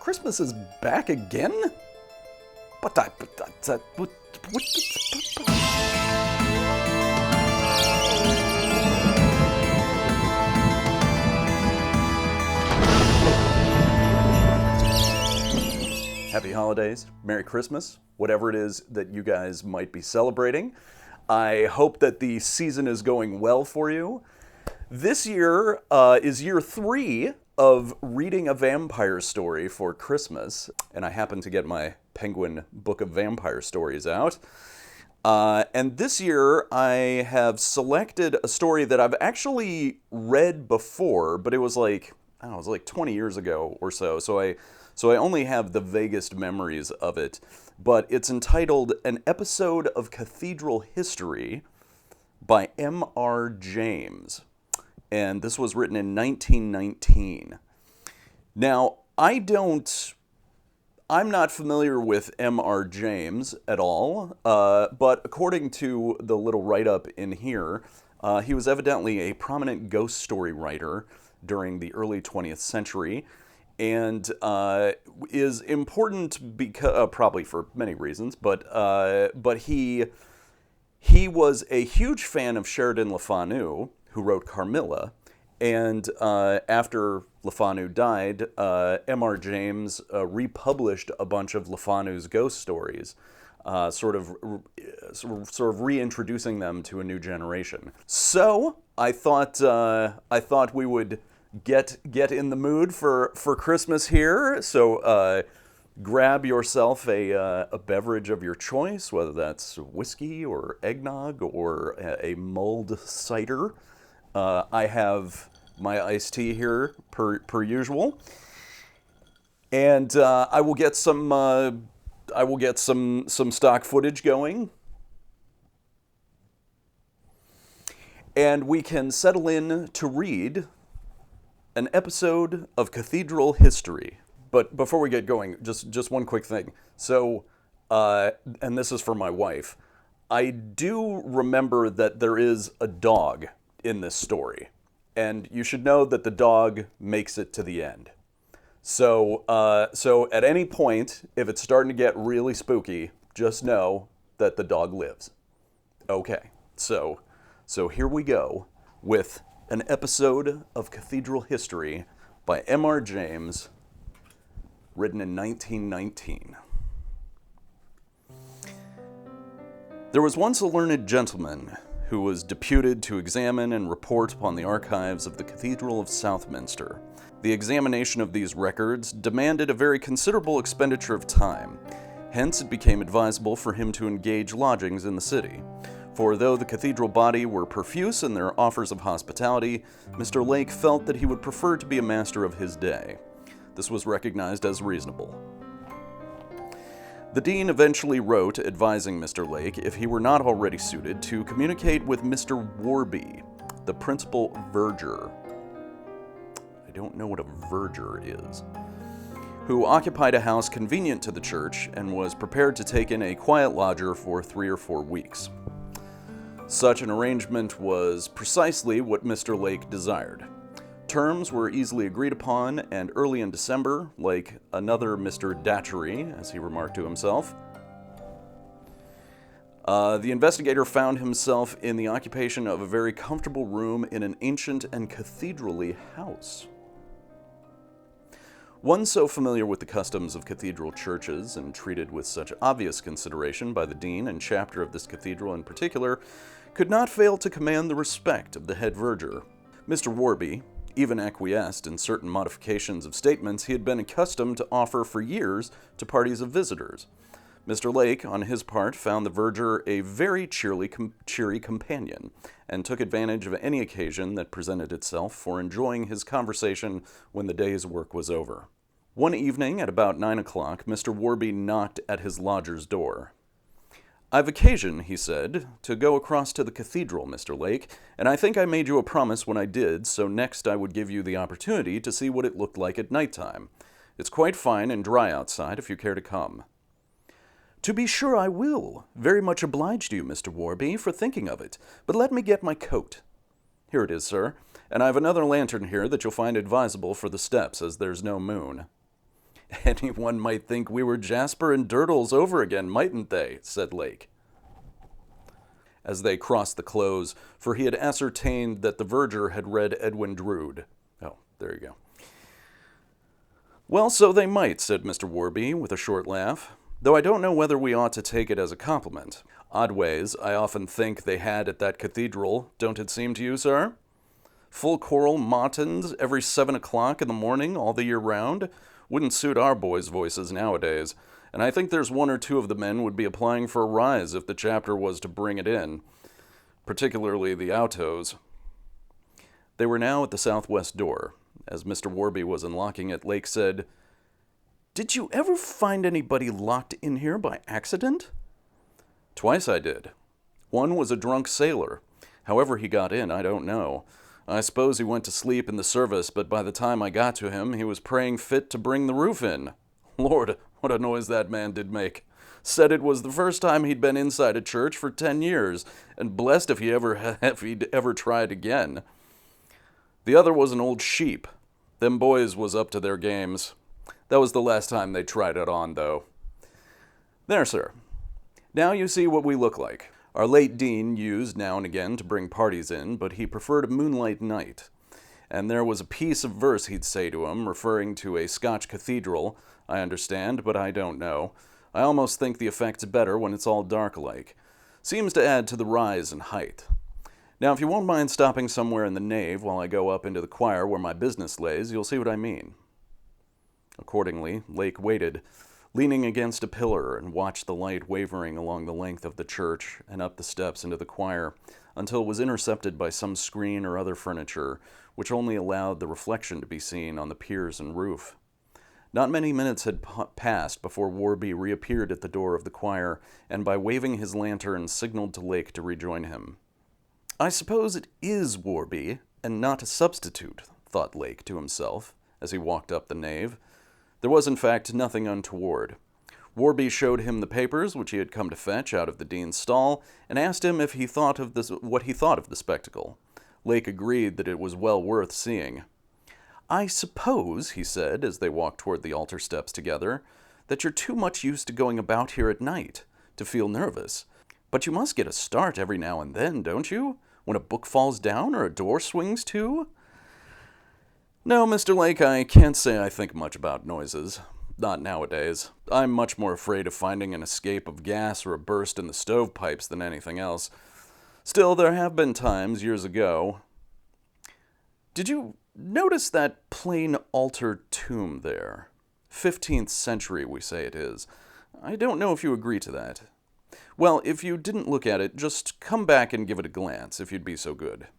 Christmas is back again? Happy holidays, Merry Christmas, whatever it is that you guys might be celebrating. I hope that the season is going well for you. This year is year 3 of reading a vampire story for Christmas, and I happen to get my Penguin Book of Vampire Stories out. And this year I have selected a story that I've actually read before, but it was like, I don't know, it was like 20 years ago or so, so I only have the vaguest memories of it. But it's entitled An Episode of Cathedral History by M.R. James. And this was written in 1919. Now, I'm not familiar with M.R. James at all, but according to the little write-up in here, he was evidently a prominent ghost story writer during the early 20th century, and is important because probably for many reasons, but he was a huge fan of Sheridan Le Fanu, who wrote Carmilla, and after Le Fanu died, M.R. James republished a bunch of Le Fanu's ghost stories, sort of reintroducing them to a new generation. So I thought we would get in the mood for Christmas here. So grab yourself a beverage of your choice, whether that's whiskey or eggnog or a mulled cider. I have my iced tea here per usual, and I will get some stock footage going, and we can settle in to read an episode of Cathedral History. But before we get going, just one quick thing. So, and this is for my wife. I do remember that there is a dog in this story, and you should know that the dog makes it to the end. So at any point, if it's starting to get really spooky, just know that the dog lives. Okay, so here we go with an episode of Cathedral History by M.R. James, written in 1919. There was once a learned gentleman who was deputed to examine and report upon the archives of the Cathedral of Southminster. The examination of these records demanded a very considerable expenditure of time. Hence, it became advisable for him to engage lodgings in the city. For though the cathedral body were profuse in their offers of hospitality, Mr. Lake felt that he would prefer to be a master of his day. This was recognized as reasonable. The dean eventually wrote advising Mr. Lake, if he were not already suited, to communicate with Mr. Warby, the principal verger. I don't know what a verger is. Who occupied a house convenient to the church and was prepared to take in a quiet lodger for 3 or 4 weeks. Such an arrangement was precisely what Mr. Lake desired. Terms were easily agreed upon, and early in December, like another Mr. Datchery, as he remarked to himself, the investigator found himself in the occupation of a very comfortable room in an ancient and cathedral-y house. One so familiar with the customs of cathedral churches and treated with such obvious consideration by the dean and chapter of this cathedral in particular could not fail to command the respect of the head verger. Mr. Warby even acquiesced in certain modifications of statements he had been accustomed to offer for years to parties of visitors. Mr. Lake, on his part, found the verger a very cheery companion, and took advantage of any occasion that presented itself for enjoying his conversation when the day's work was over. One evening, at about 9 o'clock, Mr. Warby knocked at his lodger's door. "I've occasion," he said, "to go across to the cathedral, Mr. Lake, and I think I made you a promise when I did, so next I would give you the opportunity to see what it looked like at night time. It's quite fine and dry outside if you care to come." "To be sure I will. Very much obliged to you, Mr. Warby, for thinking of it. But let me get my coat." "Here it is, sir, and I've another lantern here that you'll find advisable for the steps, as there's no moon." Anyone might think we were Jasper and Durdles over again, mightn't they? Said Lake, as they crossed the close, for he had ascertained that the verger had read Edwin Drood. Oh, there you go. Well, so they might, said Mr. Warby, with a short laugh, though I don't know whether we ought to take it as a compliment. Odd ways, I often think they had at that cathedral, don't it seem to you, sir? Full choral matins every 7 o'clock in the morning all the year round wouldn't suit our boys' voices nowadays, and I think there's one or two of the men would be applying for a rise if the chapter was to bring it in, particularly the altos. They were now at the southwest door. As Mr. Warby was unlocking it, Lake said, "Did you ever find anybody locked in here by accident?" "Twice I did. One was a drunk sailor. However he got in, I don't know. I suppose he went to sleep in the service, but by the time I got to him, he was praying fit to bring the roof in. Lord, what a noise that man did make. Said it was the first time he'd been inside a church for 10 years, and blessed if he'd ever tried again. The other was an old sheep. Them boys was up to their games. That was the last time they tried it on, though. There, sir. Now you see what we look like. Our late dean used now and again to bring parties in, but he preferred a moonlight night. And there was a piece of verse he'd say to 'em, referring to a Scotch cathedral, I understand, but I don't know. I almost think the effect's better when it's all dark-like. Seems to add to the rise in height. Now, if you won't mind stopping somewhere in the nave while I go up into the choir where my business lays, you'll see what I mean." Accordingly, Lake waited, leaning against a pillar, and watched the light wavering along the length of the church and up the steps into the choir, until it was intercepted by some screen or other furniture, which only allowed the reflection to be seen on the piers and roof. Not many minutes had passed before Warby reappeared at the door of the choir, and by waving his lantern signaled to Lake to rejoin him. "I suppose it is Warby, and not a substitute," thought Lake to himself, as he walked up the nave. There was, in fact, nothing untoward. Warby showed him the papers which he had come to fetch out of the dean's stall, and asked him if what he thought of the spectacle. Lake agreed that it was well worth seeing. "I suppose," he said, as they walked toward the altar steps together, "that you're too much used to going about here at night to feel nervous. But you must get a start every now and then, don't you? When a book falls down or a door swings to?" "No, Mr. Lake, I can't say I think much about noises. Not nowadays. I'm much more afraid of finding an escape of gas or a burst in the stovepipes than anything else. Still, there have been times, years ago. Did you notice that plain altar tomb there? 15th century, we say it is. I don't know if you agree to that. Well, if you didn't look at it, just come back and give it a glance, if you'd be so good."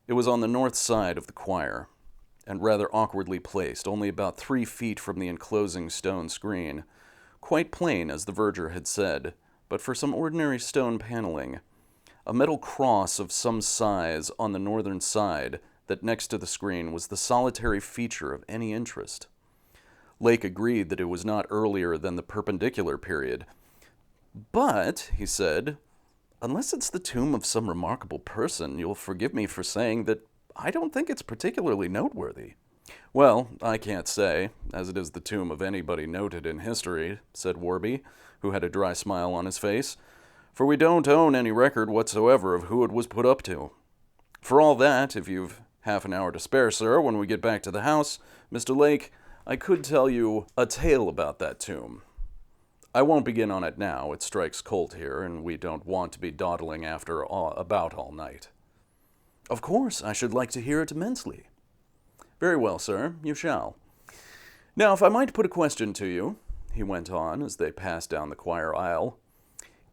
It was on the north side of the choir, and rather awkwardly placed, only about 3 feet from the enclosing stone screen. Quite plain, as the verger had said, but for some ordinary stone paneling. A metal cross of some size on the northern side, that next to the screen was the solitary feature of any interest. Lake agreed that it was not earlier than the Perpendicular period. "But," he said, "unless it's the tomb of some remarkable person, you'll forgive me for saying that I don't think it's particularly noteworthy." "Well, I can't say, as it is the tomb of anybody noted in history," said Warby, who had a dry smile on his face, "for we don't own any record whatsoever of who it was put up to. For all that, if you've half an hour to spare, sir, when we get back to the house, Mr. Lake, I could tell you a tale about that tomb. I won't begin on it now. It strikes cold here, and we don't want to be dawdling about all night." "Of course, I should like to hear it immensely." "Very well, sir, you shall. Now, if I might put a question to you," he went on as they passed down the choir aisle.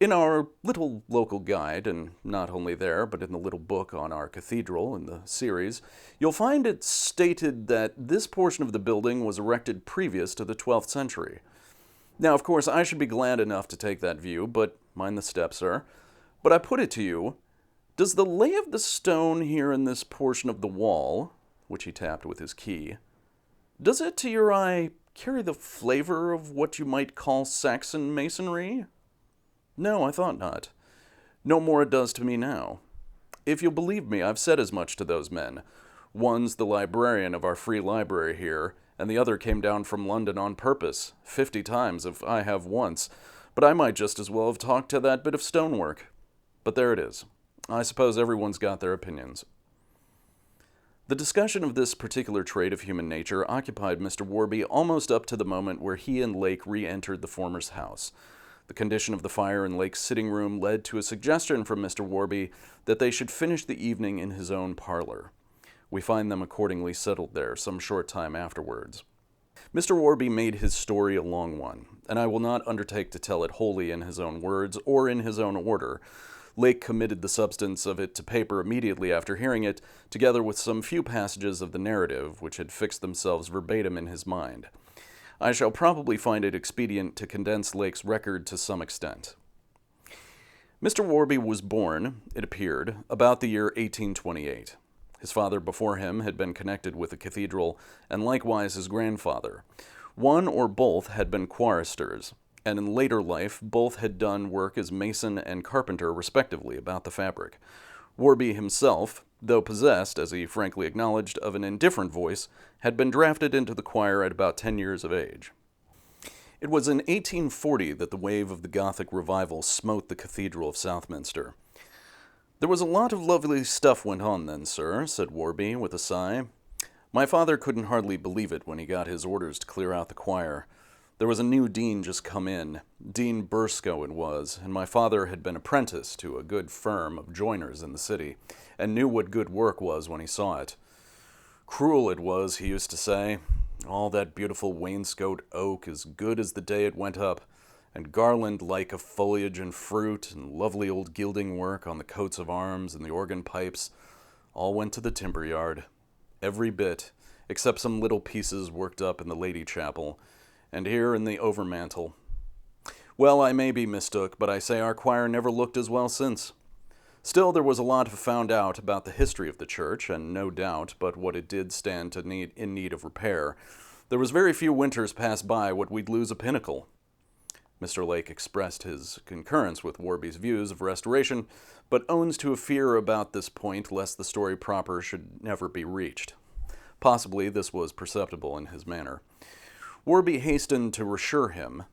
"In our little local guide, and not only there, but in the little book on our cathedral in the series, you'll find it stated that this portion of the building was erected previous to the 12th century. Now, of course, I should be glad enough to take that view, but mind the step, sir. But I put it to you, does the lay of the stone here in this portion of the wall," which he tapped with his key, "does it, to your eye, carry the flavor of what you might call Saxon masonry?" "No, I thought not. No more it does to me now. If you'll believe me, I've said as much to those men. One's the librarian of our free library here, and the other came down from London on purpose, 50 times if I have once, but I might just as well have talked to that bit of stonework. But there it is. I suppose everyone's got their opinions. The discussion of this particular trait of human nature occupied Mr. Warby almost up to the moment where he and Lake re-entered the former's house. The condition of the fire in Lake's sitting room led to a suggestion from Mr. Warby that they should finish the evening in his own parlor. We find them accordingly settled there some short time afterwards. Mr. Warby made his story a long one, and I will not undertake to tell it wholly in his own words or in his own order. Lake committed the substance of it to paper immediately after hearing it, together with some few passages of the narrative which had fixed themselves verbatim in his mind. I shall probably find it expedient to condense Lake's record to some extent. Mr. Warby was born, it appeared, about the year 1828. His father before him had been connected with the cathedral, and likewise his grandfather. One or both had been choristers, and in later life both had done work as mason and carpenter respectively about the fabric. Warby himself, though possessed, as he frankly acknowledged, of an indifferent voice, had been drafted into the choir at about 10 years of age. It was in 1840 that the wave of the Gothic revival smote the Cathedral of Southminster. "There was a lot of lovely stuff went on then, sir," said Warby with a sigh. "My father couldn't hardly believe it when he got his orders to clear out the choir. There was a new dean just come in. Dean Burscough it was, and my father had been apprentice to a good firm of joiners in the city, and knew what good work was when he saw it. Cruel it was, he used to say. All that beautiful wainscot oak as good as the day it went up, and garland-like of foliage and fruit, and lovely old gilding work on the coats of arms and the organ pipes, all went to the timber yard. Every bit, except some little pieces worked up in the Lady Chapel, and here in the overmantel. Well, I may be mistook, but I say our choir never looked as well since. Still, there was a lot found out about the history of the church, and no doubt but what it did stand in need of repair. There was very few winters passed by what we'd lose a pinnacle." Mr. Lake expressed his concurrence with Warby's views of restoration, but owns to a fear about this point lest the story proper should never be reached. Possibly this was perceptible in his manner. Warby hastened to reassure him,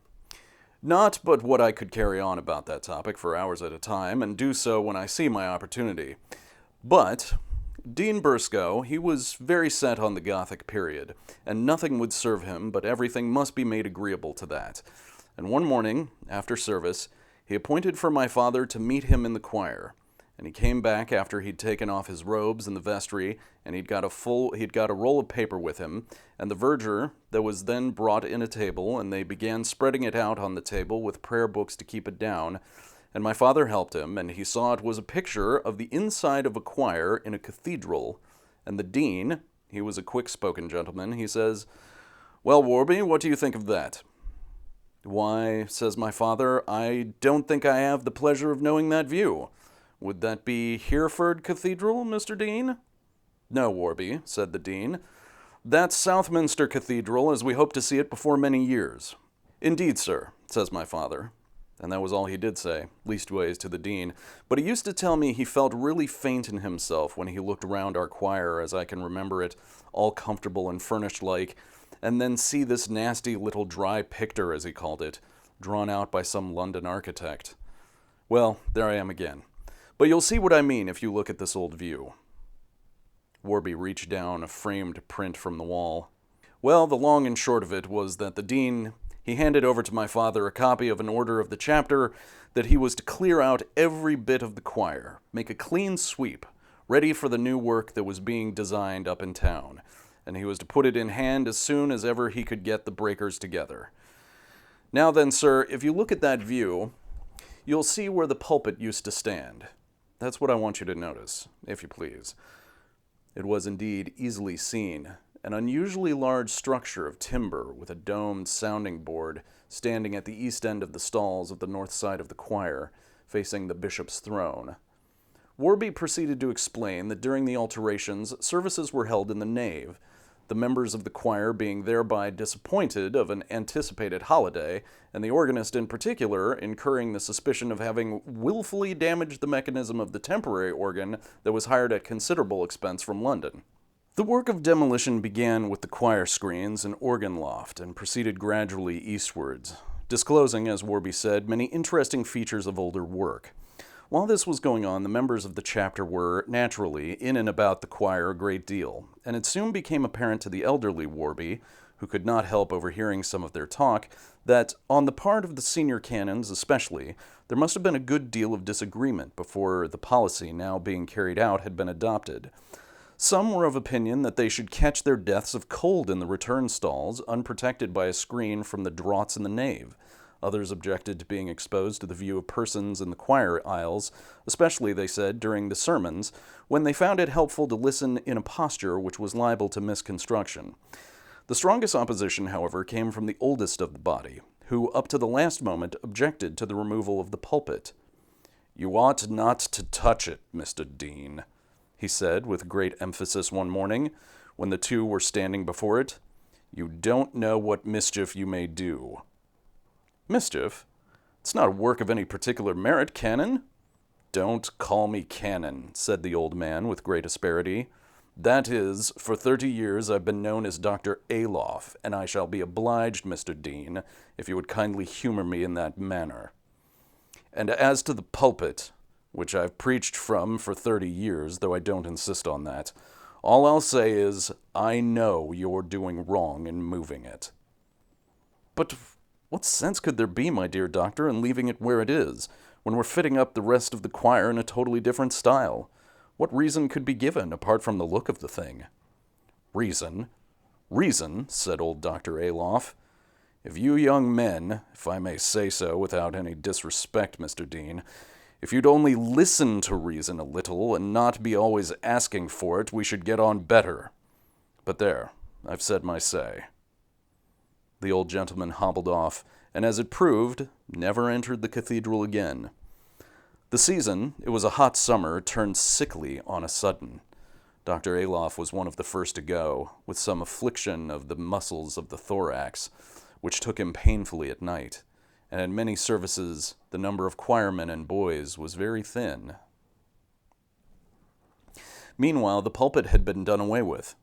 "Not but what I could carry on about that topic for hours at a time, and do so when I see my opportunity. But Dean Burscough, he was very set on the Gothic period, and nothing would serve him, but everything must be made agreeable to that. And one morning, after service, he appointed for my father to meet him in the choir, and he came back after he'd taken off his robes in the vestry, and he'd got a roll of paper with him, and the verger that was then brought in a table, and they began spreading it out on the table with prayer books to keep it down, and my father helped him, and he saw it was a picture of the inside of a choir in a cathedral, and the dean, he was a quick-spoken gentleman, he says, 'Well, Warby, what do you think of that?' 'Why,' says my father, 'I don't think I have the pleasure of knowing that view. Would that be Hereford Cathedral, Mr. Dean?' 'No, Warby,' said the dean. 'That's Southminster Cathedral, as we hope to see it before many years.' 'Indeed, sir,' says my father. And that was all he did say, leastways to the dean. But he used to tell me he felt really faint in himself when he looked round our choir, as I can remember it, all comfortable and furnished like, and then see this nasty little dry picture, as he called it, drawn out by some London architect. Well, there I am again. But you'll see what I mean if you look at this old view." Warby reached down a framed print from the wall. Well, the long and short of it was that the dean, he handed over to my father a copy of an order of the chapter that he was to clear out every bit of the choir, make a clean sweep, ready for the new work that was being designed up in town, and he was to put it in hand as soon as ever he could get the breakers together. Now then, sir, if you look at that view, you'll see where the pulpit used to stand. That's what I want you to notice, if you please." It was indeed easily seen, an unusually large structure of timber with a domed sounding board standing at the east end of the stalls of the north side of the choir, facing the bishop's throne. Warby proceeded to explain that during the alterations, services were held in the nave, the members of the choir being thereby disappointed of an anticipated holiday, and the organist in particular incurring the suspicion of having willfully damaged the mechanism of the temporary organ that was hired at considerable expense from London. The work of demolition began with the choir screens and organ loft and proceeded gradually eastwards, disclosing, as Warby said, many interesting features of older work. While this was going on, the members of the chapter were, naturally, in and about the choir a great deal, and it soon became apparent to the elderly Warby, who could not help overhearing some of their talk, that, on the part of the senior canons especially, there must have been a good deal of disagreement before the policy now being carried out had been adopted. Some were of opinion that they should catch their deaths of cold in the return stalls, unprotected by a screen from the draughts in the nave. Others objected to being exposed to the view of persons in the choir aisles, especially, they said, during the sermons, when they found it helpful to listen in a posture which was liable to misconstruction. The strongest opposition, however, came from the oldest of the body, who, up to the last moment, objected to the removal of the pulpit. "You ought not to touch it, Mr. Dean," he said with great emphasis one morning, when the two were standing before it. "You don't know what mischief you may do." "Mischief? It's not a work of any particular merit, Canon." "Don't call me Canon," said the old man with great asperity. "That is, for 30 years I've been known as Dr. Aloff, and I shall be obliged, Mr. Dean, if you would kindly humor me in that manner. And as to the pulpit, which I've preached from for 30 years, though I don't insist on that, all I'll say is, I know you're doing wrong in moving it." "But what sense could there be, my dear doctor, in leaving it where it is, when we're fitting up the rest of the choir in a totally different style? What reason could be given, apart from the look of the thing?" "Reason? Reason," said old Dr. Aloff. "If you young men, if I may say so without any disrespect, Mr. Dean, if you'd only listen to reason a little and not be always asking for it, we should get on better. But there, I've said my say." The old gentleman hobbled off, and as it proved, never entered the cathedral again. The season, it was a hot summer, turned sickly on a sudden. Dr. Aloff was one of the first to go, with some affliction of the muscles of the thorax, which took him painfully at night, and at many services the number of choirmen and boys was very thin. Meanwhile, the pulpit had been done away with.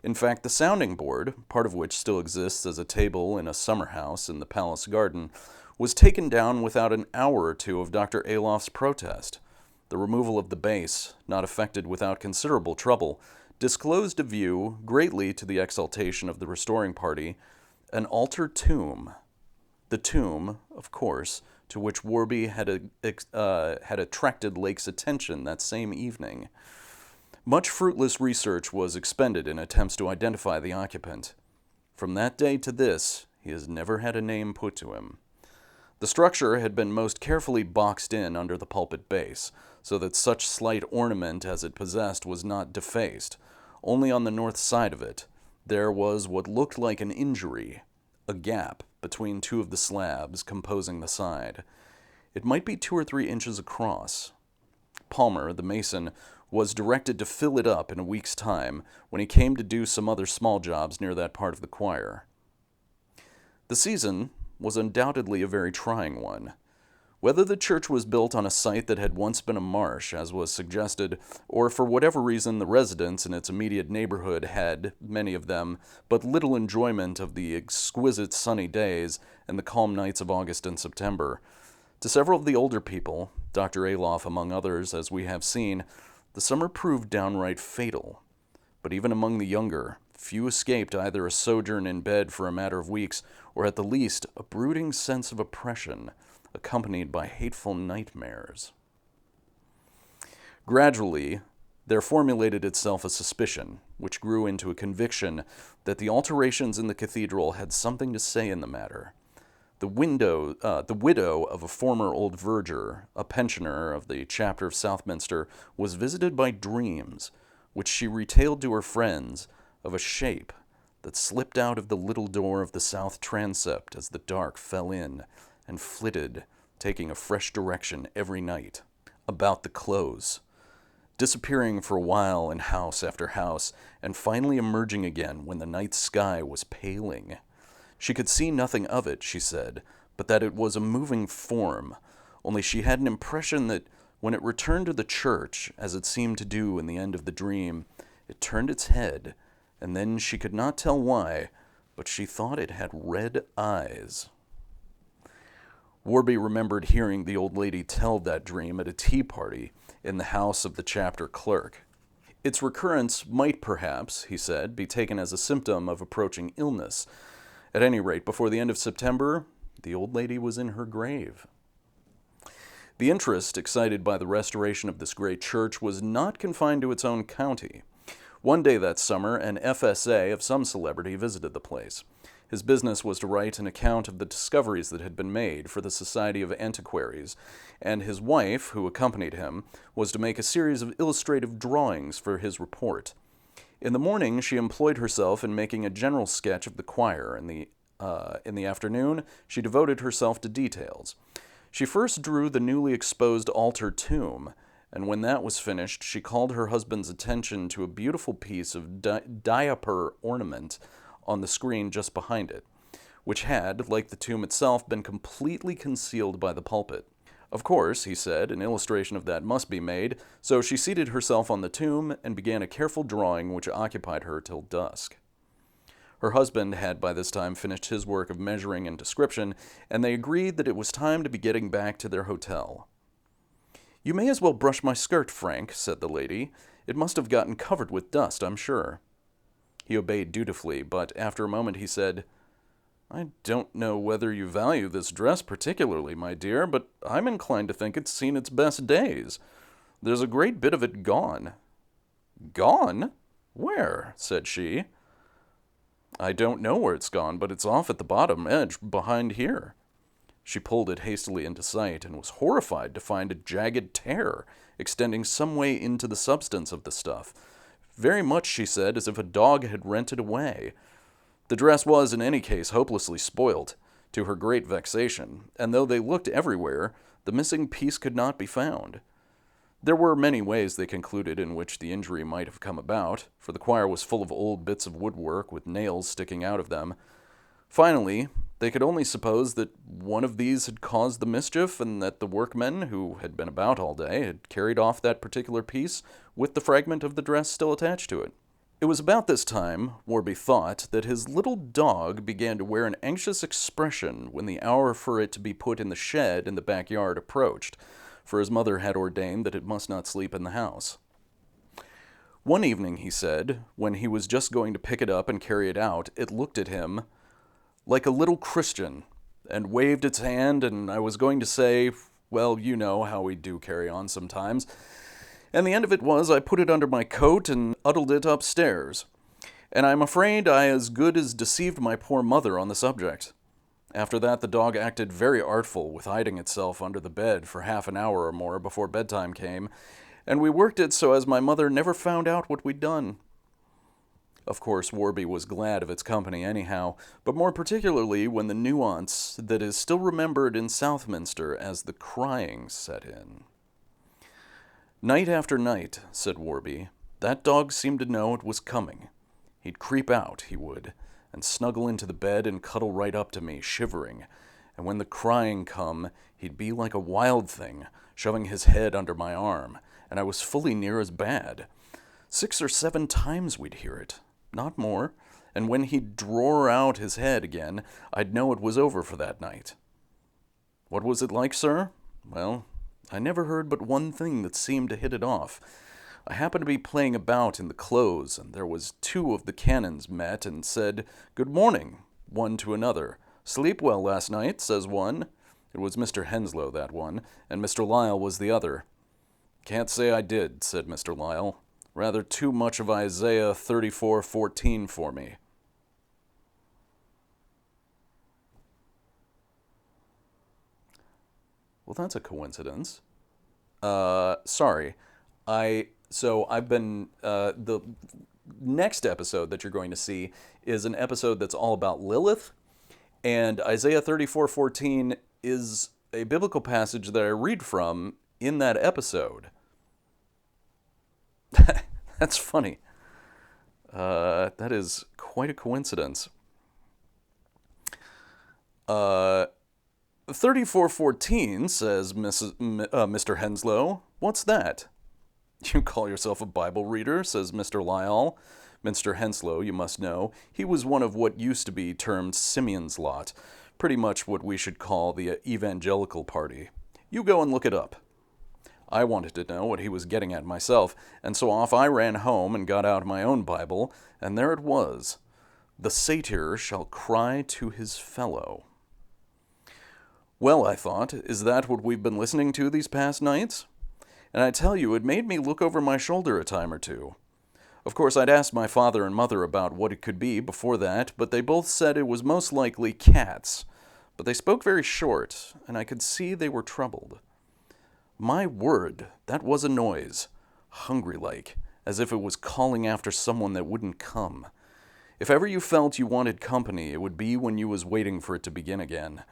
In fact, the sounding board, part of which still exists as a table in a summer house in the palace garden, was taken down without an hour or two of Dr. Aloff's protest. The removal of the base, not effected without considerable trouble, disclosed to view, greatly to the exultation of the restoring party, an altar tomb. The tomb, of course, to which Warby had attracted Lake's attention that same evening. Much fruitless research was expended in attempts to identify the occupant. From that day to this, he has never had a name put to him. The structure had been most carefully boxed in under the pulpit base, so that such slight ornament as it possessed was not defaced. Only on the north side of it, there was what looked like an injury, a gap between two of the slabs composing the side. It might be 2 or 3 inches across. Palmer, the mason, was directed to fill it up in a week's time when he came to do some other small jobs near that part of the choir. The season was undoubtedly a very trying one. Whether the church was built on a site that had once been a marsh, as was suggested, or for whatever reason the residents in its immediate neighborhood had, many of them, but little enjoyment of the exquisite sunny days and the calm nights of August and September, to several of the older people, Dr. Aloff among others, as we have seen, the summer proved downright fatal. But even among the younger, few escaped either a sojourn in bed for a matter of weeks, or at the least a brooding sense of oppression, accompanied by hateful nightmares. Gradually, there formulated itself a suspicion, which grew into a conviction that the alterations in the cathedral had something to say in the matter. The widow of a former old verger, a pensioner of the chapter of Southminster, was visited by dreams, which she retailed to her friends, of a shape that slipped out of the little door of the south transept as the dark fell in, and flitted, taking a fresh direction every night, about the close, disappearing for a while in house after house, and finally emerging again when the night sky was paling. She could see nothing of it, she said, but that it was a moving form, only she had an impression that when it returned to the church, as it seemed to do in the end of the dream, it turned its head and then she could not tell why, but she thought it had red eyes. Warby remembered hearing the old lady tell that dream at a tea party in the house of the chapter clerk. Its recurrence might perhaps, he said, be taken as a symptom of approaching illness. At any rate, before the end of September, the old lady was in her grave. The interest excited by the restoration of this great church was not confined to its own county. One day that summer, an FSA of some celebrity visited the place. His business was to write an account of the discoveries that had been made for the Society of Antiquaries, and his wife, who accompanied him, was to make a series of illustrative drawings for his report. In the morning, she employed herself in making a general sketch of the choir. In the afternoon, she devoted herself to details. She first drew the newly exposed altar tomb, and when that was finished, she called her husband's attention to a beautiful piece of diaper ornament on the screen just behind it, which had, like the tomb itself, been completely concealed by the pulpit. Of course, he said, an illustration of that must be made, so she seated herself on the tomb and began a careful drawing which occupied her till dusk. Her husband had by this time finished his work of measuring and description, and they agreed that it was time to be getting back to their hotel. "You may as well brush my skirt, Frank," said the lady. "It must have gotten covered with dust, I'm sure." He obeyed dutifully, but after a moment he said, "I don't know whether you value this dress particularly, my dear, but I'm inclined to think it's seen its best days. There's a great bit of it gone." "Gone? Where?" said she. "I don't know where it's gone, but it's off at the bottom edge behind here." She pulled it hastily into sight and was horrified to find a jagged tear extending some way into the substance of the stuff. Very much, she said, as if a dog had rent it away. The dress was, in any case, hopelessly spoilt, to her great vexation, and though they looked everywhere, the missing piece could not be found. There were many ways, they concluded, in which the injury might have come about, for the choir was full of old bits of woodwork with nails sticking out of them. Finally, they could only suppose that one of these had caused the mischief, and that the workmen, who had been about all day, had carried off that particular piece with the fragment of the dress still attached to it. It was about this time, Warby thought, that his little dog began to wear an anxious expression when the hour for it to be put in the shed in the backyard approached, for his mother had ordained that it must not sleep in the house. One evening, he said, when he was just going to pick it up and carry it out, it looked at him like a little Christian, and waved its hand, and I was going to say, well, you know how we do carry on sometimes, and the end of it was I put it under my coat and huddled it upstairs, and I'm afraid I as good as deceived my poor mother on the subject. After that, the dog acted very artful with hiding itself under the bed for half an hour or more before bedtime came, and we worked it so as my mother never found out what we'd done. Of course, Warby was glad of its company anyhow, but more particularly when the nuance that is still remembered in Southminster as the crying set in. "Night after night," said Warby, "that dog seemed to know it was coming. He'd creep out, he would, and snuggle into the bed and cuddle right up to me, shivering, and when the crying come, he'd be like a wild thing, shoving his head under my arm, and I was fully near as bad. 6 or 7 times we'd hear it, not more, and when he'd draw out his head again, I'd know it was over for that night. What was it like, sir? Well, I never heard but one thing that seemed to hit it off. I happened to be playing about in the close, and there was 2 of the canons met and said, 'Good morning,' one to another. 'Sleep well last night,' says one. It was Mr. Henslow, that one, and Mr. Lyle was the other. 'Can't say I did,' said Mr. Lyle. 'Rather too much of Isaiah 34:14 for me.'" Well, that's a coincidence. Sorry. I've been, the next episode that you're going to see is an episode that's all about Lilith, and Isaiah 34:14 is a biblical passage that I read from in that episode. That's funny. That is quite a coincidence. 34:14 says Mr. Henslow. "What's that?" "You call yourself a Bible reader," says Mr. Lyle. Mr. Henslow, you must know, he was one of what used to be termed Simeon's lot, pretty much what we should call the evangelical party. You go and look it up. I wanted to know what he was getting at myself, and so off I ran home and got out my own Bible, and there it was. The satyr shall cry to his fellow. Well, I thought, is that what we've been listening to these past nights? And I tell you, it made me look over my shoulder a time or two. Of course, I'd asked my father and mother about what it could be before that, but they both said it was most likely cats. But they spoke very short, and I could see they were troubled. My word, that was a noise, hungry-like, as if it was calling after someone that wouldn't come. If ever you felt you wanted company, it would be when you was waiting for it to begin again.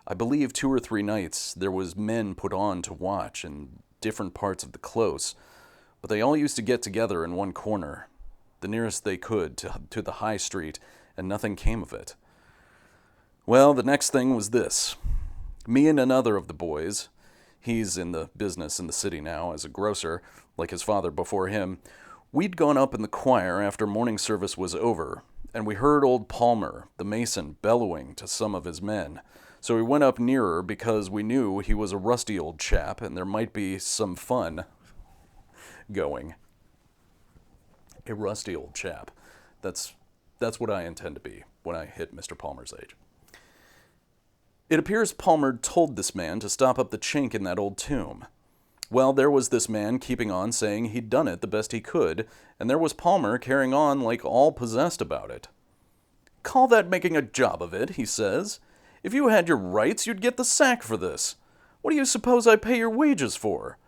I believe 2 or 3 nights there was men put on to watch in different parts of the close, but they all used to get together in one corner, the nearest they could to the high street, and nothing came of it. Well, the next thing was this. Me and another of the boys, he's in the business in the city now as a grocer, like his father before him, we'd gone up in the choir after morning service was over, and we heard old Palmer, the mason, bellowing to some of his men. So we went up nearer because we knew he was a rusty old chap and there might be some fun going. A rusty old chap. That's what I intend to be when I hit Mr. Palmer's age. It appears Palmer told this man to stop up the chink in that old tomb. Well, there was this man keeping on saying he'd done it the best he could, and there was Palmer carrying on like all possessed about it. Call that making a job of it, he says. If you had your rights, you'd get the sack for this. What do you suppose I pay your wages for?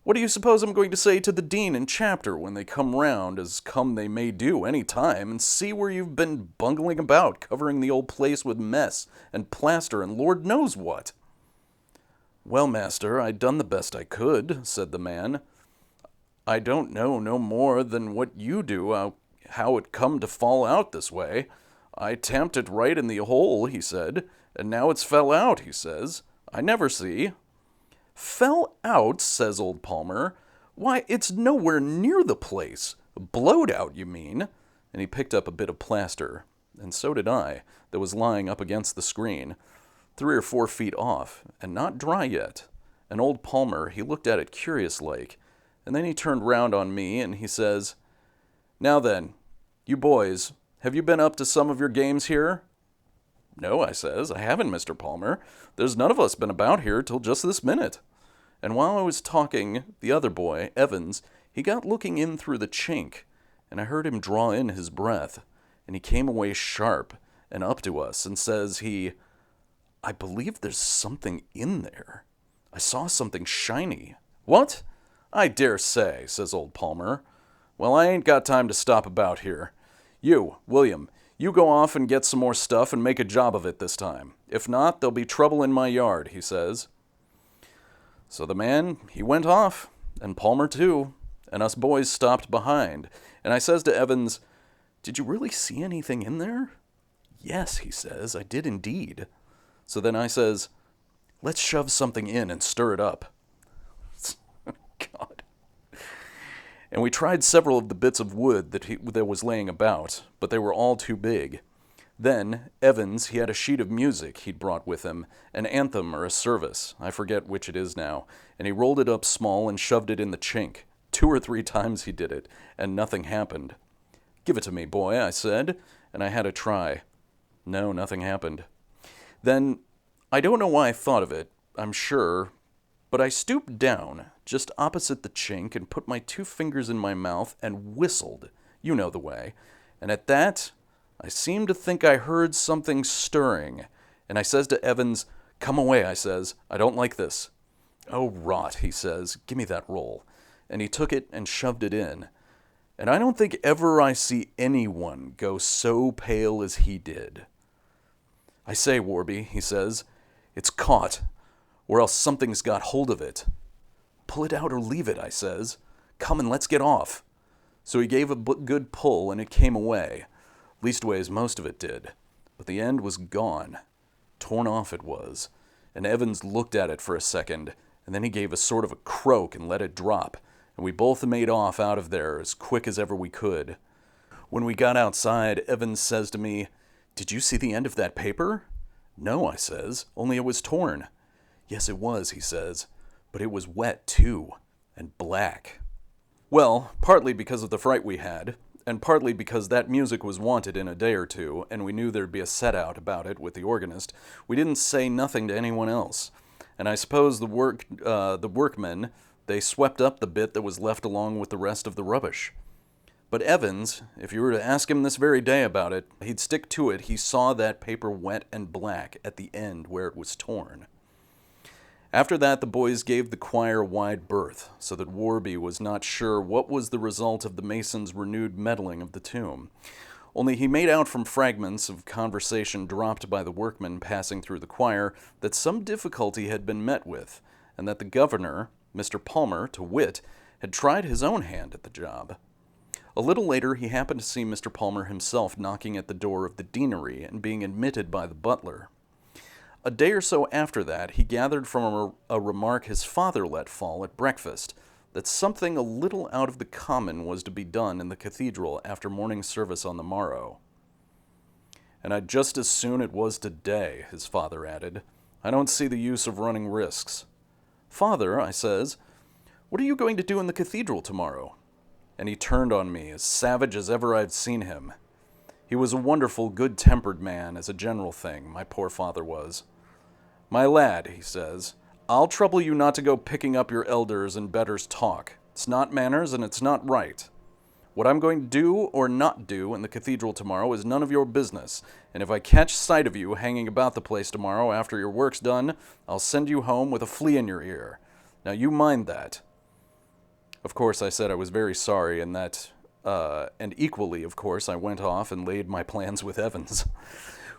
What do you suppose I'm going to say to the dean and chapter when they come round, as come they may do any time, and see where you've been bungling about, covering the old place with mess and plaster and Lord knows what? Well, master, I done the best I could, said the man. I don't know no more than what you do how it come to fall out this way. I tamped it right in the hole, he said, and now it's fell out, he says. I never see. Fell out, says old Palmer. Why, it's nowhere near the place. Blowed out, you mean? And he picked up a bit of plaster, and so did I, that was lying up against the screen, 3 or 4 feet off, and not dry yet. And old Palmer, he looked at it curious-like, and then he turned round on me, and he says, Now then, you boys, have you been up to some of your games here? No, I says, I haven't, Mr. Palmer. There's none of us been about here till just this minute. And while I was talking, the other boy, Evans, he got looking in through the chink, and I heard him draw in his breath, and he came away sharp and up to us and says I believe there's something in there. I saw something shiny. What? I dare say, says old Palmer. Well, I ain't got time to stop about here. You, William, you go off and get some more stuff and make a job of it this time. If not, there'll be trouble in my yard, he says. So the man, he went off, and Palmer too, and us boys stopped behind. And I says to Evans, Did you really see anything in there? Yes, he says, I did indeed. So then I says, Let's shove something in and stir it up. God. And we tried several of the bits of wood that was laying about, but they were all too big. Then, Evans, he had a sheet of music he'd brought with him, an anthem or a service, I forget which it is now, and he rolled it up small and shoved it in the chink. 2 or 3 times he did it, and nothing happened. Give it to me, boy, I said, and I had a try. No, nothing happened. Then, I don't know why I thought of it, I'm sure, but I stooped down, just opposite the chink, and put my 2 fingers in my mouth and whistled, you know the way, and at that, I seemed to think I heard something stirring, and I says to Evans, Come away, I says, I don't like this. Oh, rot, he says, give me that roll, and he took it and shoved it in, and I don't think ever I see anyone go so pale as he did. I say, Warby, he says, it's caught, or else something's got hold of it. Pull it out or leave it, I says. Come and let's get off. So he gave a good pull, and it came away. Leastways, most of it did. But the end was gone. Torn off it was. And Evans looked at it for a second, and then he gave a sort of a croak and let it drop, and we both made off out of there as quick as ever we could. When we got outside, Evans says to me, "Did you see the end of that paper?" "No," I says, "only it was torn." "Yes, it was," he says, "but it was wet too, and black." Well, partly because of the fright we had, and partly because that music was wanted in a day or two, and we knew there'd be a set-out about it with the organist, we didn't say nothing to anyone else. And I suppose the workmen, they swept up the bit that was left along with the rest of the rubbish. But Evans, if you were to ask him this very day about it, he'd stick to it. He saw that paper wet and black at the end where it was torn. After that, the boys gave the choir wide berth, so that Warby was not sure what was the result of the masons' renewed meddling of the tomb. Only he made out from fragments of conversation dropped by the workmen passing through the choir that some difficulty had been met with, and that the governor, Mr. Palmer, to wit, had tried his own hand at the job. A little later, he happened to see Mr. Palmer himself knocking at the door of the deanery and being admitted by the butler. A day or so after that, he gathered from a remark his father let fall at breakfast that something a little out of the common was to be done in the cathedral after morning service on the morrow. "And I'd just as soon it was today," his father added. "I don't see the use of running risks." "Father," I says, "what are you going to do in the cathedral tomorrow?" And he turned on me, as savage as ever I'd seen him. He was a wonderful, good-tempered man, as a general thing, my poor father was. "My lad," he says, "I'll trouble you not to go picking up your elders' and betters' talk. It's not manners, and it's not right. What I'm going to do or not do in the cathedral tomorrow is none of your business, and if I catch sight of you hanging about the place tomorrow after your work's done, I'll send you home with a flea in your ear. Now you mind that." Of course, I said I was very sorry, and that, and equally, of course, I went off and laid my plans with Evans.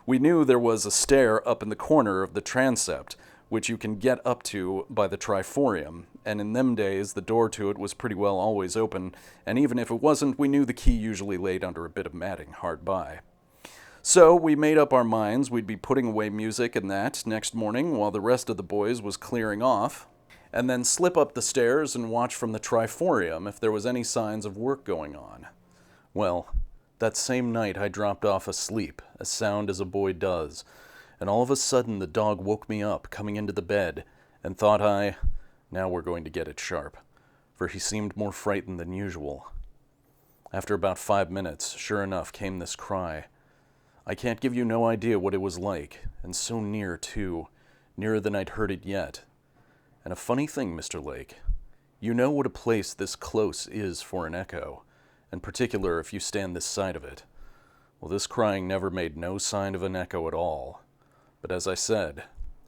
We knew there was a stair up in the corner of the transept, which you can get up to by the triforium, and in them days the door to it was pretty well always open, and even if it wasn't, we knew the key usually laid under a bit of matting hard by. So we made up our minds we'd be putting away music and that next morning while the rest of the boys was clearing off, and then slip up the stairs and watch from the triforium if there was any signs of work going on. Well, that same night I dropped off asleep, as sound as a boy does, and all of a sudden the dog woke me up coming into the bed, and thought I, now we're going to get it sharp, for he seemed more frightened than usual. After about 5 minutes, sure enough, came this cry. I can't give you no idea what it was like, and so near, too, nearer than I'd heard it yet. And a funny thing, Mr. Lake, you know what a place this close is for an echo, and particular if you stand this side of it. Well, this crying never made no sign of an echo at all. But as I said,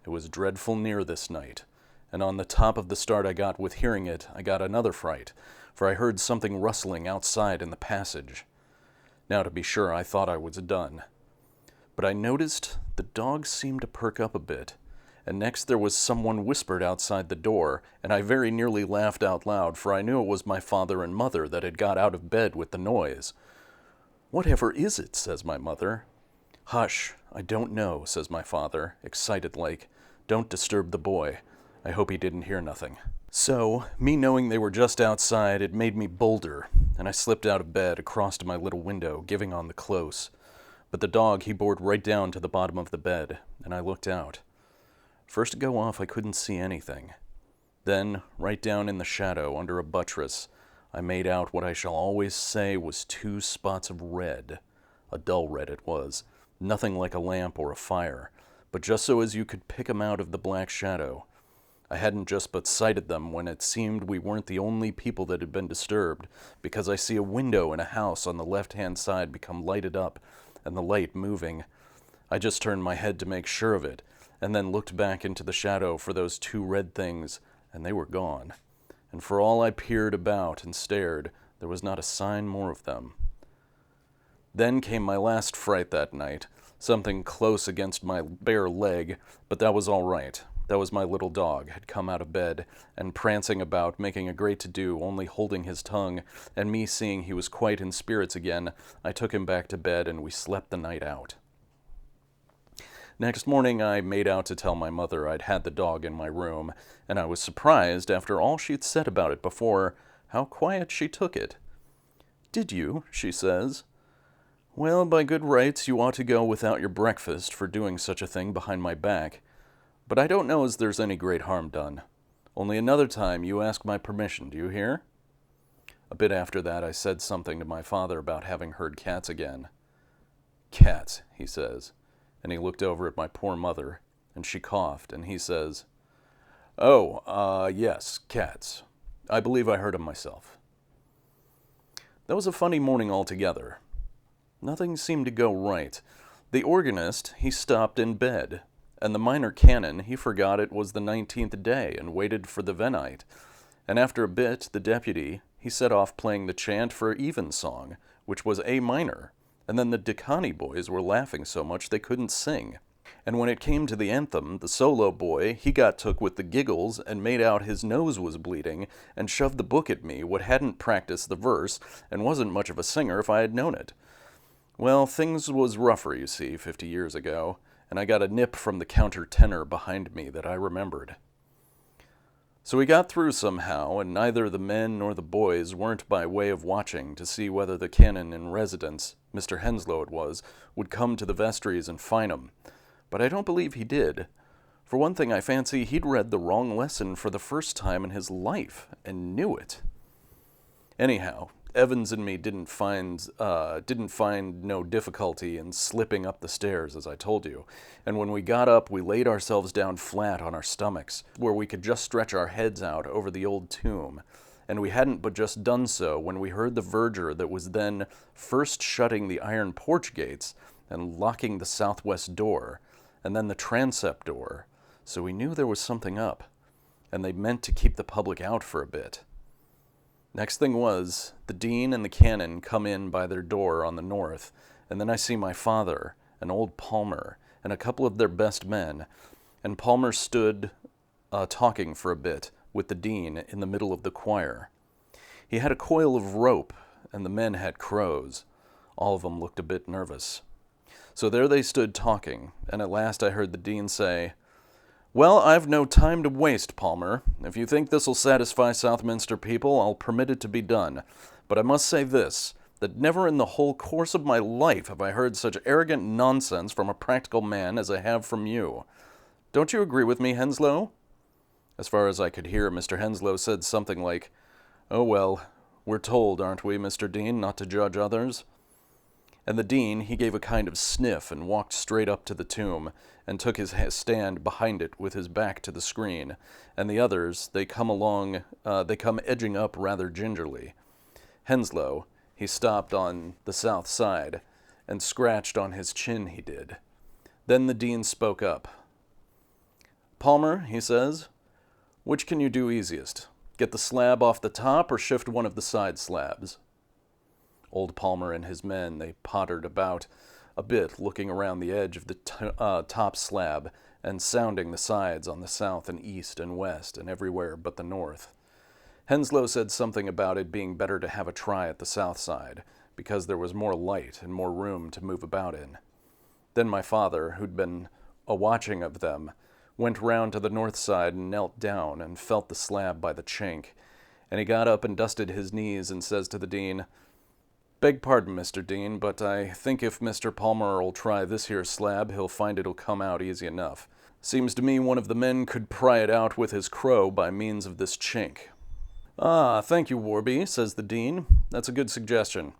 it was dreadful near this night, and on the top of the start I got with hearing it, I got another fright, for I heard something rustling outside in the passage. Now, to be sure, I thought I was done. But I noticed the dog seemed to perk up a bit, and next there was someone whispered outside the door, and I very nearly laughed out loud, for I knew it was my father and mother that had got out of bed with the noise. "Whatever is it?" says my mother. "Hush, I don't know," says my father, excited like. "Don't disturb the boy. I hope he didn't hear nothing." So, me knowing they were just outside, it made me bolder, and I slipped out of bed across to my little window, giving on the close. But the dog, he bored right down to the bottom of the bed, and I looked out. First to go off, I couldn't see anything. Then, right down in the shadow, under a buttress, I made out what I shall always say was 2 spots of red. A dull red it was, nothing like a lamp or a fire, but just so as you could pick 'em out of the black shadow. I hadn't just but sighted them when it seemed we weren't the only people that had been disturbed, because I see a window in a house on the left-hand side become lighted up, and the light moving. I just turned my head to make sure of it, and then looked back into the shadow for those 2 red things, and they were gone. And for all I peered about and stared, there was not a sign more of them. Then came my last fright that night, something close against my bare leg, but that was all right. That was my little dog, had come out of bed, and prancing about, making a great to-do, only holding his tongue, and me seeing he was quite in spirits again, I took him back to bed, and we slept the night out. Next morning I made out to tell my mother I'd had the dog in my room, and I was surprised, after all she'd said about it before, how quiet she took it. "Did you?" she says. Well, by good rights, you ought to go without your breakfast for doing such a thing behind my back. But I don't know as there's any great harm done. Only another time you ask my permission, do you hear? A bit after that, I said something to my father about having heard cats again. Cats, he says, and he looked over at my poor mother, and she coughed, and he says, Oh, yes, cats. I believe I heard 'em myself. That was a funny morning altogether. Nothing seemed to go right. The organist, he stopped in bed, and the minor canon, he forgot it was the 19th day and waited for the Venite. And after a bit, the deputy, he set off playing the chant for evensong, which was A minor, and then the Decani boys were laughing so much they couldn't sing. And when it came to the anthem, the solo boy, he got took with the giggles and made out his nose was bleeding and shoved the book at me, what hadn't practiced the verse and wasn't much of a singer if I had known it. Well, things was rougher, you see, 50 years ago, and I got a nip from the countertenor behind me that I remembered. So we got through somehow, and neither the men nor the boys weren't by way of watching to see whether the canon in residence, Mr. Henslow it was, would come to the vestries and fine 'em. But I don't believe he did. For one thing, I fancy he'd read the wrong lesson for the first time in his life, and knew it. Anyhow, Evans and me didn't find no difficulty in slipping up the stairs, as I told you, and when we got up, we laid ourselves down flat on our stomachs, where we could just stretch our heads out over the old tomb, and we hadn't but just done so when we heard the verger that was then first shutting the iron porch gates and locking the southwest door, and then the transept door, so we knew there was something up, and they meant to keep the public out for a bit. Next thing was, the dean and the canon come in by their door on the north, and then I see my father, and old Palmer, and a couple of their best men, and Palmer stood talking for a bit with the dean in the middle of the choir. He had a coil of rope, and the men had crows. All of them looked a bit nervous. So there they stood talking, and at last I heard the dean say, Well, I've no time to waste, Palmer. If you think this'll satisfy Southminster people, I'll permit it to be done. But I must say this, that never in the whole course of my life have I heard such arrogant nonsense from a practical man as I have from you. Don't you agree with me, Henslow? As far as I could hear, Mr. Henslow said something like, Oh, well, we're told, aren't we, Mr. Dean, not to judge others? And the dean, he gave a kind of sniff and walked straight up to the tomb and took his stand behind it with his back to the screen, and the others, they come edging up rather gingerly. Henslow, he stopped on the south side and scratched on his chin, he did. Then the dean spoke up. Palmer, he says, which can you do easiest? Get the slab off the top or shift one of the side slabs? Old Palmer and his men, they pottered about a bit, looking around the edge of the top slab and sounding the sides on the south and east and west and everywhere but the north. Henslow said something about it being better to have a try at the south side, because there was more light and more room to move about in. Then my father, who'd been a-watching of them, went round to the north side and knelt down and felt the slab by the chink, and he got up and dusted his knees and says to the dean, Beg pardon, Mr. Dean, but I think if Mr. Palmer'll try this here slab, he'll find it'll come out easy enough. Seems to me one of the men could pry it out with his crow by means of this chink. Ah, thank you, Warby, says the dean. That's a good suggestion.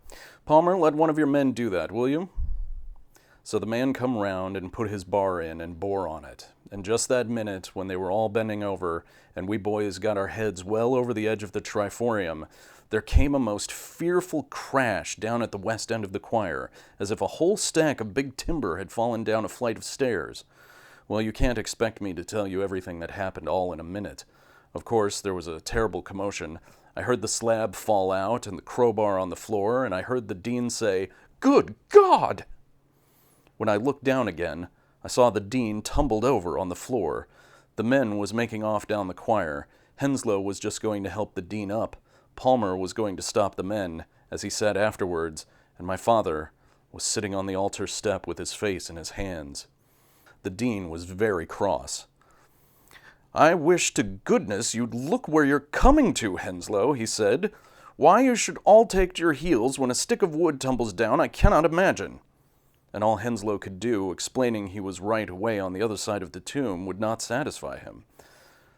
Palmer, let one of your men do that, will you? So the man come round and put his bar in and bore on it, and just that minute, when they were all bending over, and we boys got our heads well over the edge of the triforium, there came a most fearful crash down at the west end of the choir, as if a whole stack of big timber had fallen down a flight of stairs. Well, you can't expect me to tell you everything that happened all in a minute. Of course, there was a terrible commotion. I heard the slab fall out and the crowbar on the floor, and I heard the dean say, Good God! When I looked down again, I saw the dean tumbled over on the floor. The men was making off down the choir. Henslow was just going to help the dean up. Palmer was going to stop the men, as he said afterwards, and my father was sitting on the altar step with his face in his hands. The dean was very cross. I wish to goodness you'd look where you're coming to, Henslow, he said. Why you should all take to your heels when a stick of wood tumbles down, I cannot imagine." And all Henslow could do, explaining he was right away on the other side of the tomb, would not satisfy him.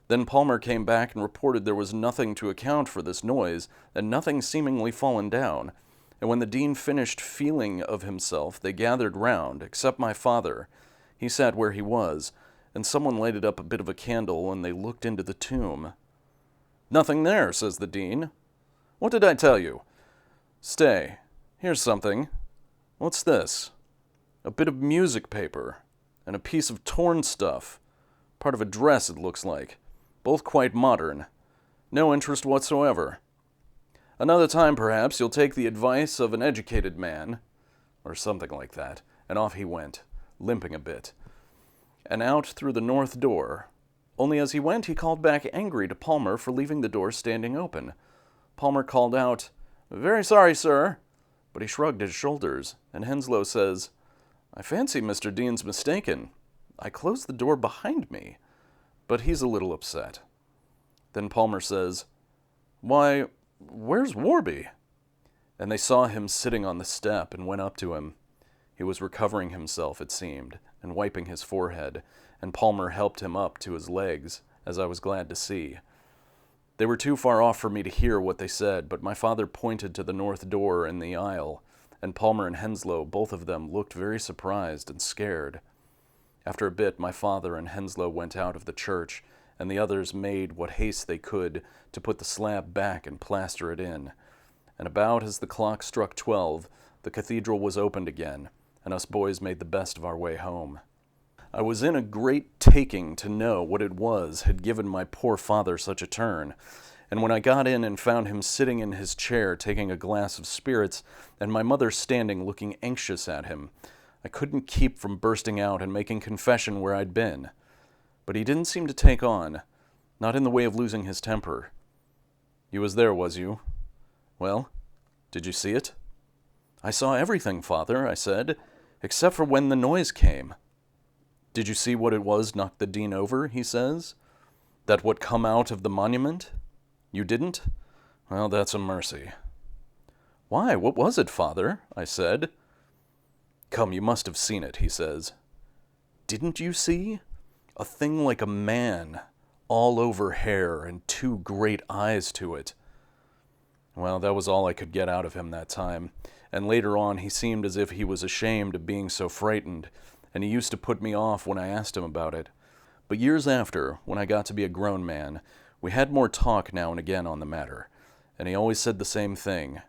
Then Palmer came back and reported there was nothing to account for this noise, and nothing seemingly fallen down. And when the dean finished feeling of himself, they gathered round, except my father. He sat where he was, and someone lighted up a bit of a candle, and they looked into the tomb. "Nothing there," says the dean. "What did I tell you? Stay, here's something. What's this? A bit of music paper, and a piece of torn stuff. Part of a dress, it looks like. Both quite modern. No interest whatsoever. Another time, perhaps, you'll take the advice of an educated man," or something like that, and off he went, limping a bit, and out through the north door. Only as he went, he called back angry to Palmer for leaving the door standing open. Palmer called out, "Very sorry, sir," but he shrugged his shoulders, and Henslow says, "I fancy Mr. Dean's mistaken. I closed the door behind me," but he's a little upset. Then Palmer says, "Why, where's Warby?" And they saw him sitting on the step and went up to him. He was recovering himself, it seemed, and wiping his forehead, and Palmer helped him up to his legs, as I was glad to see. They were too far off for me to hear what they said, but my father pointed to the north door in the aisle, and Palmer and Henslow, both of them, looked very surprised and scared. After a bit, my father and Henslow went out of the church, and the others made what haste they could to put the slab back and plaster it in. And about as the clock struck 12, the cathedral was opened again, and us boys made the best of our way home. I was in a great taking to know what it was had given my poor father such a turn, and when I got in and found him sitting in his chair taking a glass of spirits, and my mother standing looking anxious at him, I couldn't keep from bursting out and making confession where I'd been. But he didn't seem to take on, not in the way of losing his temper. "You was there, was you? Well, did you see it?" "I saw everything, father," I said, "except for when the noise came." "Did you see what it was knocked the dean over?" he says. "That what come out of the monument? You didn't? Well, that's a mercy." "Why, what was it, father?" I said. "Come, you must have seen it," he says. "Didn't you see? A thing like a man, all over hair and two great eyes to it." Well, that was all I could get out of him that time, and later on he seemed as if he was ashamed of being so frightened, and he used to put me off when I asked him about it. But years after, when I got to be a grown man, we had more talk now and again on the matter, and he always said the same thing.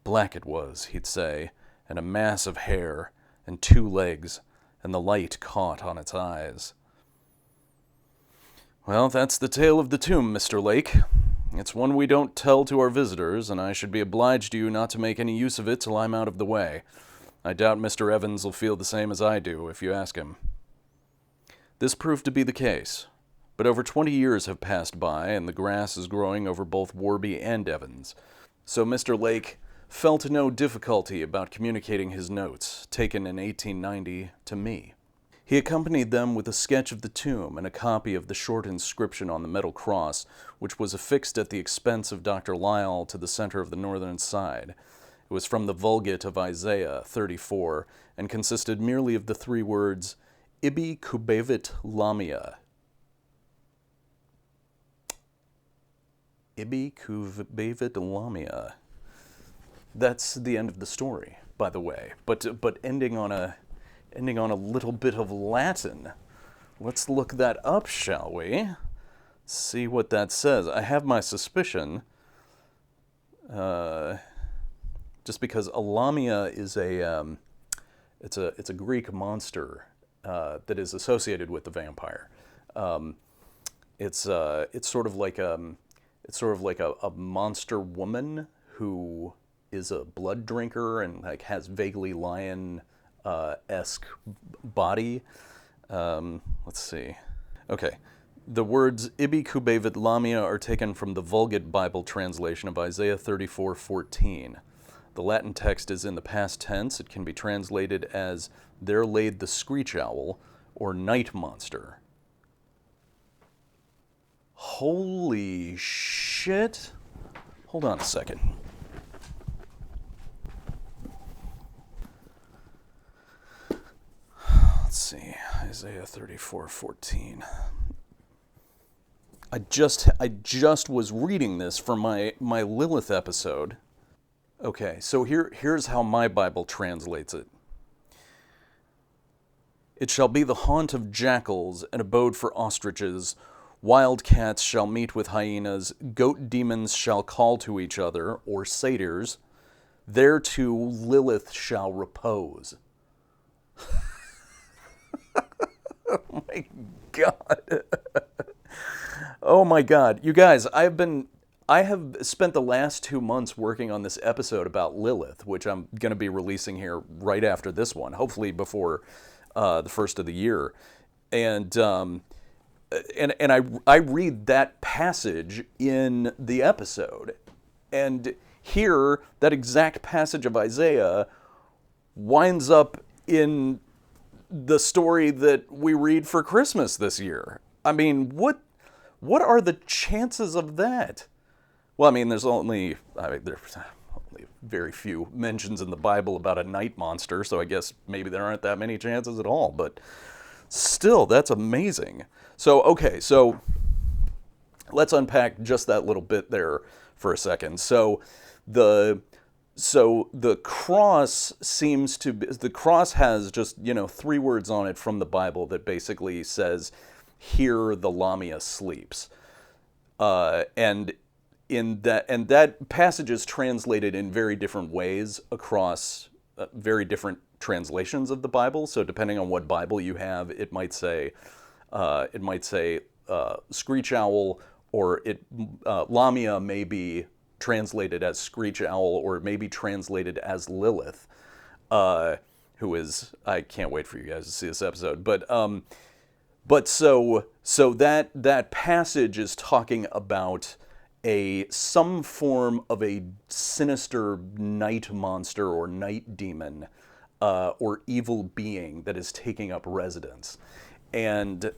Black it was, he'd say, and a mass of hair, and two legs, and the light caught on its eyes. Well, that's the tale of the tomb, Mr. Lake. It's one we don't tell to our visitors, and I should be obliged to you not to make any use of it till I'm out of the way. I doubt Mr. Evans will feel the same as I do, if you ask him. This proved to be the case, but over 20 years have passed by, and the grass is growing over both Warby and Evans, so Mr. Lake felt no difficulty about communicating his notes, taken in 1890, to me. He accompanied them with a sketch of the tomb and a copy of the short inscription on the metal cross, which was affixed at the expense of Dr. Lyell to the center of the northern side. It was from the Vulgate of Isaiah 34, and consisted merely of the three words, "Ibi cubavit lamia." Ibi cubavit lamia. That's the end of the story, by the way, but ending on a little bit of Latin. Let's look that up, shall we? See what that says. I have my suspicion, just because a lamia is it's a Greek monster that is associated with the vampire. It's sort of like a monster woman who is a blood drinker and like has vaguely lion-esque body. Let's see. Okay. The words "Ibi cubavit lamia" are taken from the Vulgate Bible translation of Isaiah 34:14. The Latin text is in the past tense. It can be translated as "There laid the screech owl" or "night monster." Holy shit. Hold on a second. Let's see, Isaiah 34:14. I just was reading this for my Lilith episode. Okay, so here's how my Bible translates it. It shall be the haunt of jackals, an abode for ostriches. Wild cats shall meet with hyenas. Goat demons shall call to each other, or satyrs. Thereto Lilith shall repose. Oh my God. Oh my God. You guys, I have spent the last 2 months working on this episode about Lilith, which I'm going to be releasing here right after this one, hopefully before the first of the year. And I read that passage in the episode. And here, that exact passage of Isaiah winds up in the story that we read for Christmas this year. I mean, what are the chances of that? Well, I mean, there's only very few mentions in the Bible about a night monster, so I guess maybe there aren't that many chances at all, but still, that's amazing. So, okay, so let's unpack just that little bit there for a second. So the cross seems to be, the cross has just, 3 words on it from the Bible that basically says, "Here the Lamia sleeps." And that passage is translated in very different ways across very different translations of the Bible. So depending on what Bible you have, it might say screech owl, or Lamia may be translated as screech owl, or it may be translated as Lilith, who is, I can't wait for you guys to see this episode. But so that passage is talking about some form of a sinister night monster or night demon, or evil being that is taking up residence. And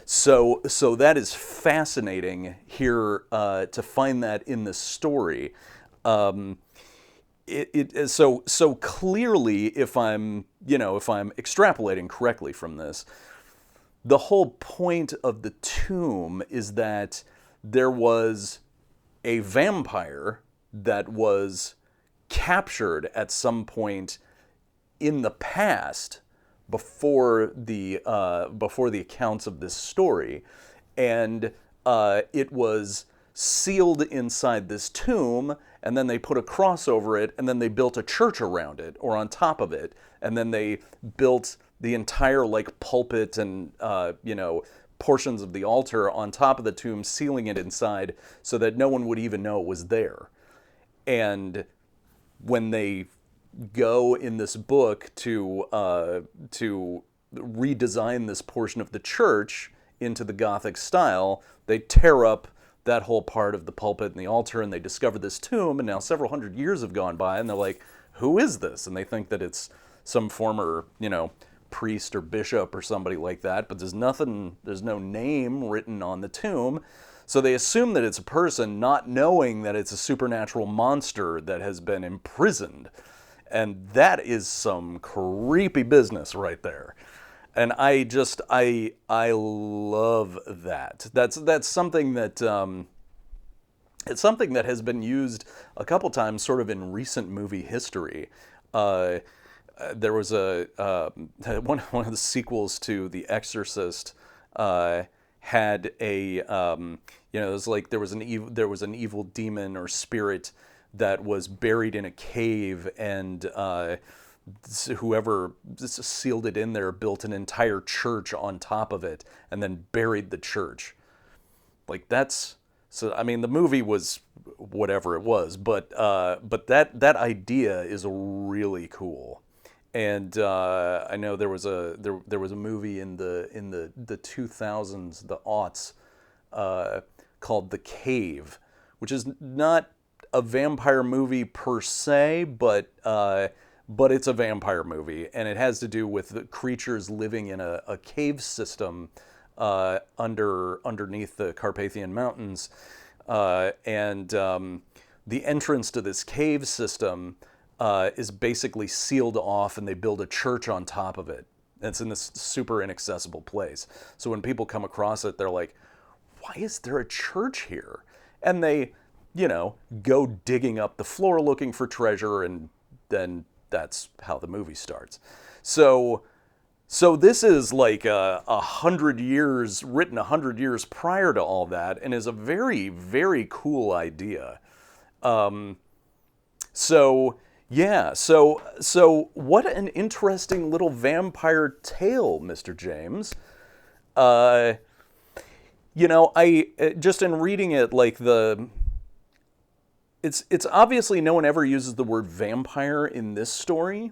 so that is fascinating here to find that in the story. So clearly, if I'm extrapolating correctly from this, the whole point of the tomb is that there was a vampire that was captured at some point in the past, before the accounts of this story, and it was sealed inside this tomb, and then they put a cross over it, and then they built a church around it, or on top of it, and then they built the entire pulpit and portions of the altar on top of the tomb, sealing it inside so that no one would even know it was there. And when they go in this book to redesign this portion of the church into the Gothic style, they tear up that whole part of the pulpit and the altar, and they discover this tomb, and now several hundred years have gone by, and they're like, who is this? And they think that it's some former, priest or bishop or somebody like that, but there's no name written on the tomb. So they assume that it's a person, not knowing that it's a supernatural monster that has been imprisoned. And that is some creepy business right there. And I love that. That's something that it's something that has been used a couple times sort of in recent movie history. There was one of the sequels to The Exorcist had a it was like there was an evil demon or spirit that was buried in a cave, and whoever sealed it in there built an entire church on top of it and then buried the church. So I mean, the movie was whatever it was, but that idea is really cool. And I know there was a movie in the 2000s, the aughts, called The Cave, which is not a vampire movie per se, but it's a vampire movie, and it has to do with the creatures living in a cave system underneath the Carpathian Mountains, and the entrance to this cave system is basically sealed off, and they build a church on top of it. It's in this super inaccessible place. So when people come across it, they're like, why is there a church here? And they, go digging up the floor looking for treasure, and then that's how the movie starts. So this is like 100 years, written 100 years prior to all that, and is a very, very cool idea. So what an interesting little vampire tale, Mr. James. I just in reading it, like it's obviously no one ever uses the word vampire in this story,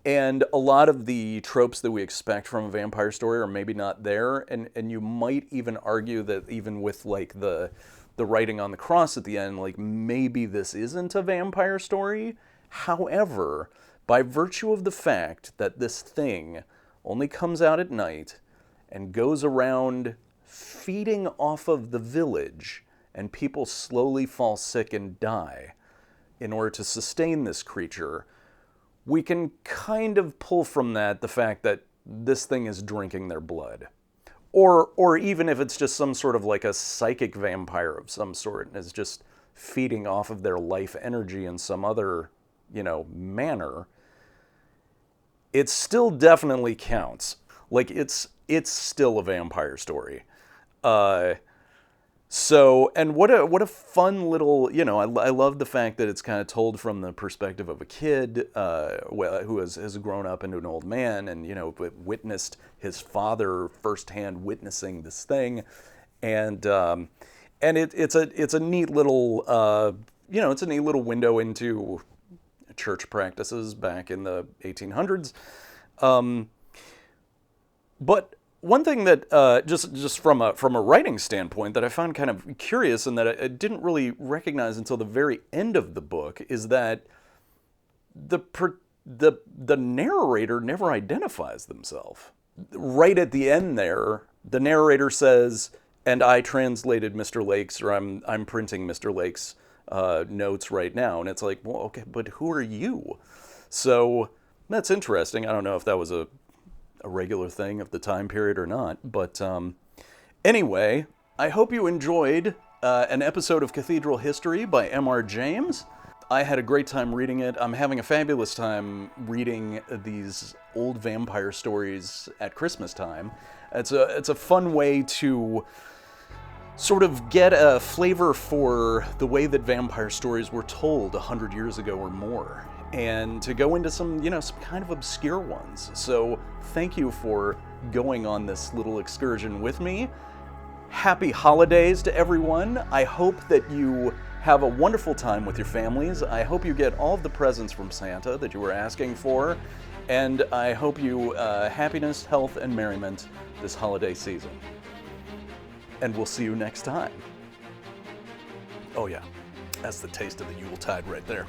and a lot of the tropes that we expect from a vampire story are maybe not there, and you might even argue that even with like the writing on the cross at the end, like maybe this isn't a vampire story. However, by virtue of the fact that this thing only comes out at night and goes around feeding off of the village, and people slowly fall sick and die in order to sustain this creature, we can kind of pull from that the fact that this thing is drinking their blood. Or even if it's just some sort of like a psychic vampire of some sort and is just feeding off of their life energy in some other manner, it still definitely counts. Like it's still a vampire story. And what a fun little, I love the fact that it's kind of told from the perspective of a kid who has grown up into an old man and, witnessed his father firsthand witnessing this thing. And it's a neat little, it's a neat little window into church practices back in the 1800s. But one thing that just from a writing standpoint that I found kind of curious and that I didn't really recognize until the very end of the book is that the narrator never identifies themselves. Right at the end there, the narrator says, "And I translated Mr. Lake's," or I'm printing Mr. Lake's notes right now, and it's like, well, okay, but who are you? So that's interesting. I don't know if that was a regular thing of the time period or not, but anyway, I hope you enjoyed an episode of Cathedral History by M.R. James. I had a great time reading it. I'm having a fabulous time reading these old vampire stories at Christmas time. It's a fun way to sort of get a flavor for the way that vampire stories were told 100 years ago or more, and to go into some, some kind of obscure ones. So thank you for going on this little excursion with me. Happy holidays to everyone. I hope that you have a wonderful time with your families. I hope you get all of the presents from Santa that you were asking for. And I hope you happiness, health, and merriment this holiday season. And we'll see you next time. Oh yeah, that's the taste of the Yuletide right there.